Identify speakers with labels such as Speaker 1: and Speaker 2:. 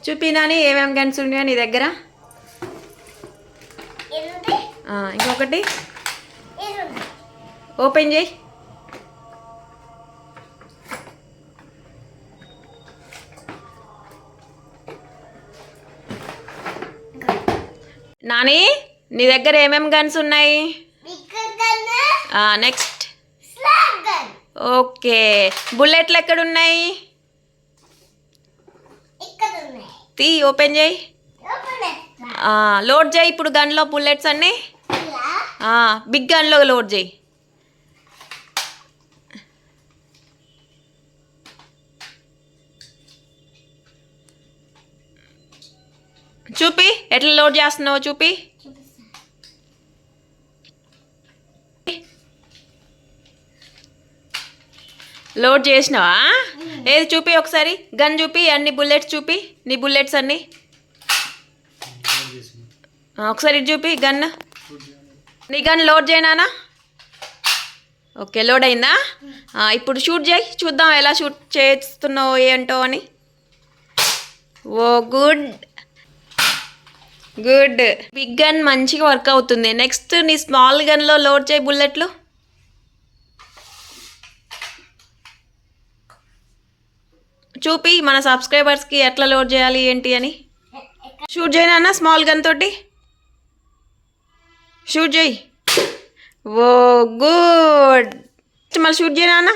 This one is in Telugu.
Speaker 1: చూపి నాని ఏమేమి గన్స్ ఉన్నాయో నీ దగ్గర. ఇంకొకటి ఓపెన్ చేయి. నాని నీ దగ్గర ఏమేమి గన్స్ ఉన్నాయి? Next okay. బుల్లెట్లు ఎక్కడున్నాయి? తీ ఓపెన్ చేయి. లోడ్ చేయి ఇప్పుడు గన్లో బుల్లెట్స్ అన్నీ. బిగ్ గన్లో లోడ్ చేయి. చూపి ఎట్లా లోడ్ చేస్తున్నావో చూపి. లోడ్ చేసినావా? ఏది చూపి ఒకసారి. గన్ చూపి, అన్ని బుల్లెట్స్ చూపి, నీ బుల్లెట్స్ అన్నీ ఒకసారి చూపి. గన్ నీ గన్ లోడ్ చేయనా? ఓకే లోడ్ అయిందా? ఇప్పుడు షూట్ చేయి, చూద్దాం ఎలా షూట్ చేస్తున్నావు ఏంటో అని. ఓ గుడ్ గుడ్. బిగ్ గన్ మంచిగా వర్క్ అవుతుంది. నెక్స్ట్ నీ స్మాల్ గన్లో లోడ్ చేయి బుల్లెట్లు. చూపి మన సబ్స్క్రైబర్స్కి ఎట్లా లోడ్ చేయాలి ఏంటి అని. షూట్ చేయనా స్మాల్ గన్ తోటి. షూట్ చేయి. ఓ గుడ్. మళ్ళీ షూట్ చేయనా.